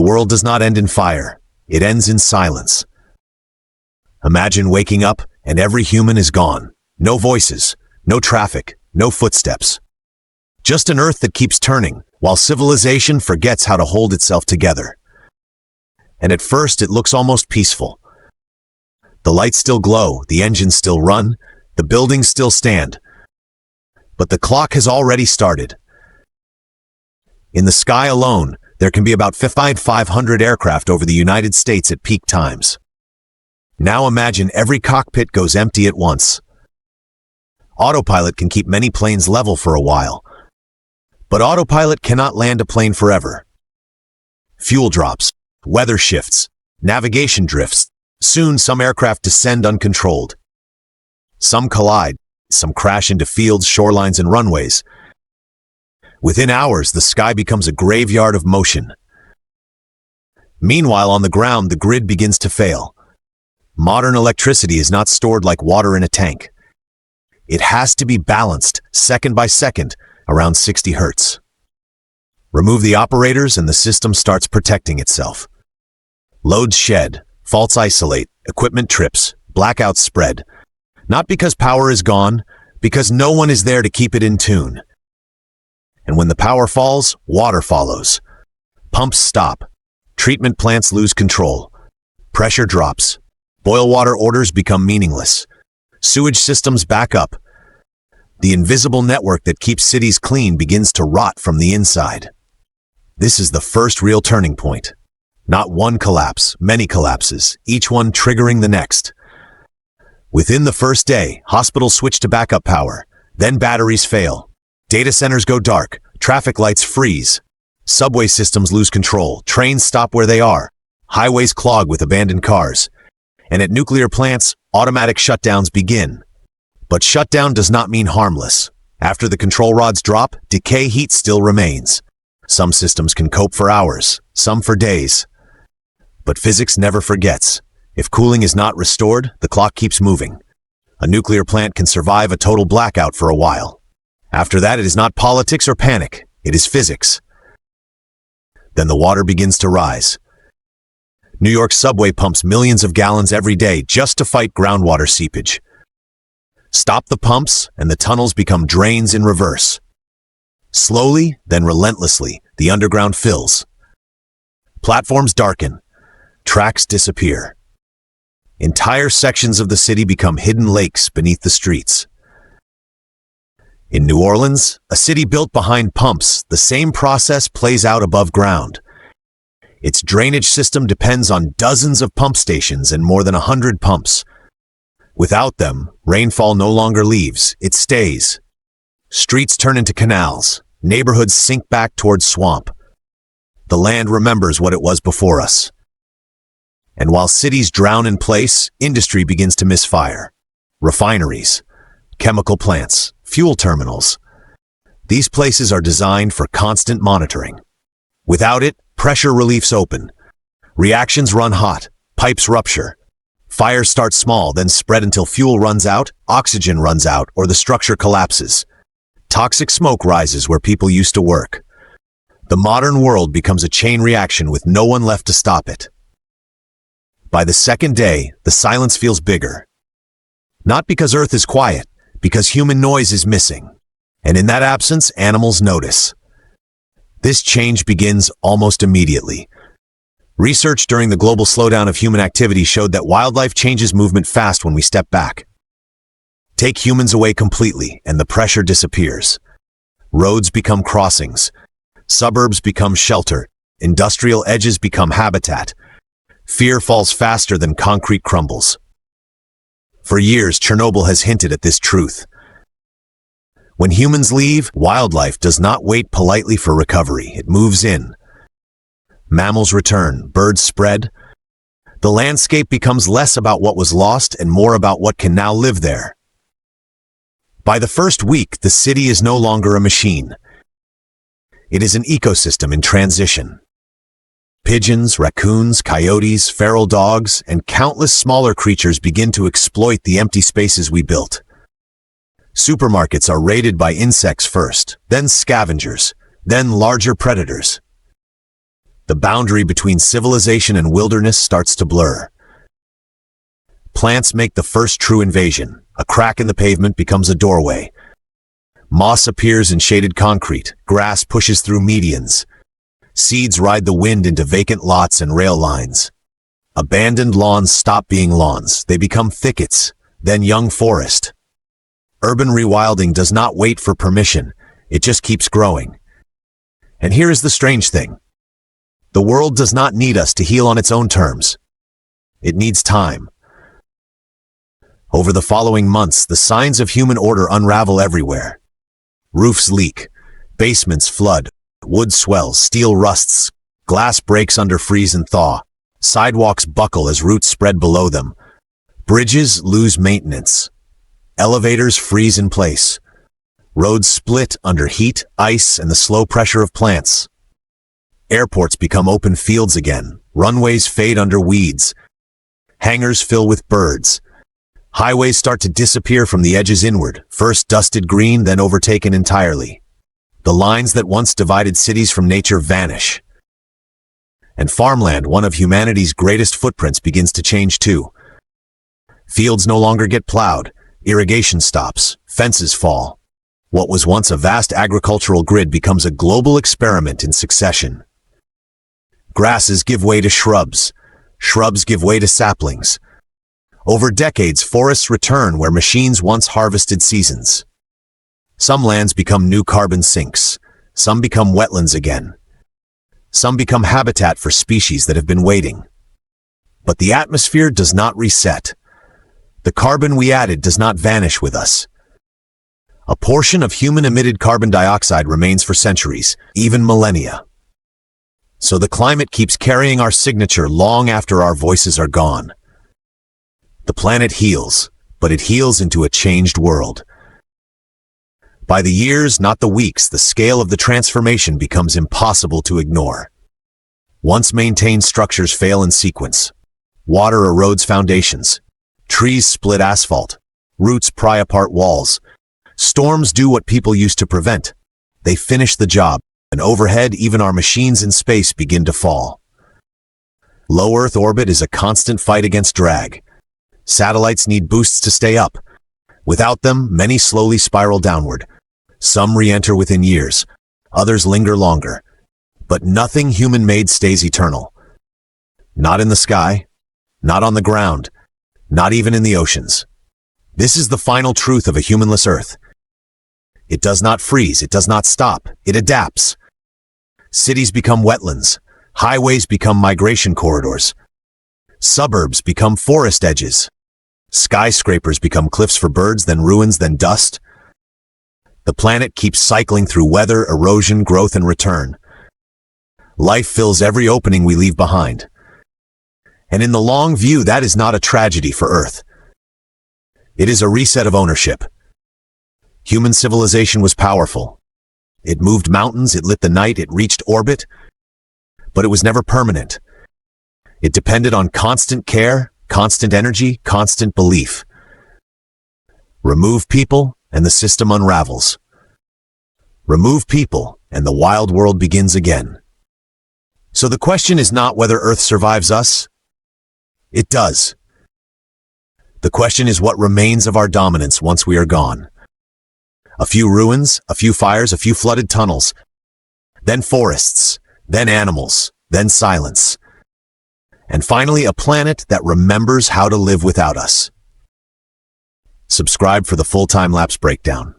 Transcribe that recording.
The world does not end in fire. It ends in silence. Imagine waking up and every human is gone. No voices, no traffic, no footsteps. Just an earth that keeps turning, while civilization forgets how to hold itself together. And at first it looks almost peaceful. The lights still glow, the engines still run, the buildings still stand. But the clock has already started. In the sky alone, there can be about 500 aircraft over the United States at peak times. Now imagine every cockpit goes empty at once. Autopilot can keep many planes level for a while. But autopilot cannot land a plane forever. Fuel drops, weather shifts, navigation drifts. Soon some aircraft descend uncontrolled. Some collide, some crash into fields, shorelines, and runways. Within hours, the sky becomes a graveyard of motion. Meanwhile, on the ground, the grid begins to fail. Modern electricity is not stored like water in a tank. It has to be balanced, second by second, around 60 Hertz. Remove the operators and the system starts protecting itself. Loads shed, faults isolate, equipment trips, blackouts spread. Not because power is gone, because no one is there to keep it in tune. And when the power falls, water follows. Pumps stop. Treatment plants lose control. Pressure drops. Boil water orders become meaningless. Sewage systems back up. The invisible network that keeps cities clean begins to rot from the inside. This is the first real turning point. Not one collapse, many collapses, each one triggering the next. Within the first day, hospitals switch to backup power. Then batteries fail. Data centers go dark. Traffic lights freeze. Subway systems lose control. Trains stop where they are. Highways clog with abandoned cars. And at nuclear plants, automatic shutdowns begin. But shutdown does not mean harmless. After the control rods drop, decay heat still remains. Some systems can cope for hours, some for days. But physics never forgets. If cooling is not restored, the clock keeps moving. A nuclear plant can survive a total blackout for a while. After that, it is not politics or panic. It is physics. Then the water begins to rise. New York subway pumps millions of gallons every day just to fight groundwater seepage. Stop the pumps, and the tunnels become drains in reverse. Slowly, then relentlessly, the underground fills. Platforms darken. Tracks disappear. Entire sections of the city become hidden lakes beneath the streets. In New Orleans, a city built behind pumps, the same process plays out above ground. Its drainage system depends on dozens of pump stations and more than 100 pumps. Without them, rainfall no longer leaves, it stays. Streets turn into canals. Neighborhoods sink back towards swamp. The land remembers what it was before us. And while cities drown in place, industry begins to misfire. Refineries, chemical plants, fuel terminals. These places are designed for constant monitoring. Without it, pressure reliefs open. Reactions run hot, pipes rupture. Fires start small, then spread until fuel runs out, oxygen runs out, or the structure collapses. Toxic smoke rises where people used to work. The modern world becomes a chain reaction with no one left to stop it. By the second day, the silence feels bigger. Not because Earth is quiet, because human noise is missing. And in that absence, animals notice. This change begins almost immediately. Research during the global slowdown of human activity showed that wildlife changes movement fast when we step back. Take humans away completely, and the pressure disappears. Roads become crossings. Suburbs become shelter. Industrial edges become habitat. Fear falls faster than concrete crumbles. For years, Chernobyl has hinted at this truth. When humans leave, wildlife does not wait politely for recovery. It moves in. Mammals return, birds spread. The landscape becomes less about what was lost and more about what can now live there. By the first week, the city is no longer a machine. It is an ecosystem in transition. Pigeons, raccoons, coyotes, feral dogs, and countless smaller creatures begin to exploit the empty spaces we built. Supermarkets are raided by insects first, then scavengers, then larger predators. The boundary between civilization and wilderness starts to blur. Plants make the first true invasion. A crack in the pavement becomes a doorway. Moss appears in shaded concrete. Grass pushes through medians. Seeds ride the wind into vacant lots and rail lines. Abandoned lawns stop being lawns. They become thickets, then young forest. Urban rewilding does not wait for permission. It just keeps growing. And here is the strange thing. The world does not need us to heal on its own terms. It needs time. Over the following months, the signs of human order unravel everywhere. Roofs leak, basements flood, wood swells, steel rusts, glass breaks under freeze and thaw, sidewalks buckle as roots spread below them, bridges lose maintenance, elevators freeze in place, roads split under heat, ice, and the slow pressure of plants. Airports become open fields again, runways fade under weeds, hangars fill with birds. Highways start to disappear from the edges inward, first dusted green, then overtaken entirely. The lines that once divided cities from nature vanish. And farmland, one of humanity's greatest footprints, begins to change too. Fields no longer get plowed, irrigation stops, fences fall. What was once a vast agricultural grid becomes a global experiment in succession. Grasses give way to shrubs. Shrubs give way to saplings. Over decades, forests return where machines once harvested seasons. Some lands become new carbon sinks. Some become wetlands again. Some become habitat for species that have been waiting. But the atmosphere does not reset. The carbon we added does not vanish with us. A portion of human-emitted carbon dioxide remains for centuries, even millennia. So the climate keeps carrying our signature long after our voices are gone. The planet heals, but it heals into a changed world. By the years, not the weeks, the scale of the transformation becomes impossible to ignore. Once maintained structures fail in sequence. Water erodes foundations. Trees split asphalt. Roots pry apart walls. Storms do what people used to prevent. They finish the job, and overhead, even our machines in space begin to fall. Low Earth orbit is a constant fight against drag. Satellites need boosts to stay up. Without them, many slowly spiral downward. Some re-enter within years. Others linger longer. But nothing human-made stays eternal. Not in the sky. Not on the ground. Not even in the oceans. This is the final truth of a humanless Earth. It does not freeze. It does not stop. It adapts. Cities become wetlands. Highways become migration corridors. Suburbs become forest edges. Skyscrapers become cliffs for birds, then ruins, then dust. The planet keeps cycling through weather, erosion, growth, and return. Life fills every opening we leave behind. And in the long view, that is not a tragedy for Earth. It is a reset of ownership. Human civilization was powerful. It moved mountains, it lit the night, it reached orbit, but it was never permanent. It depended on constant care, constant energy, constant belief. Remove people, and the system unravels. Remove people, and the wild world begins again. So the question is not whether Earth survives us. It does. The question is what remains of our dominance once we are gone. A few ruins, a few fires, a few flooded tunnels, then forests, then animals, then silence. And finally, a planet that remembers how to live without us. Subscribe for the full time-lapse breakdown.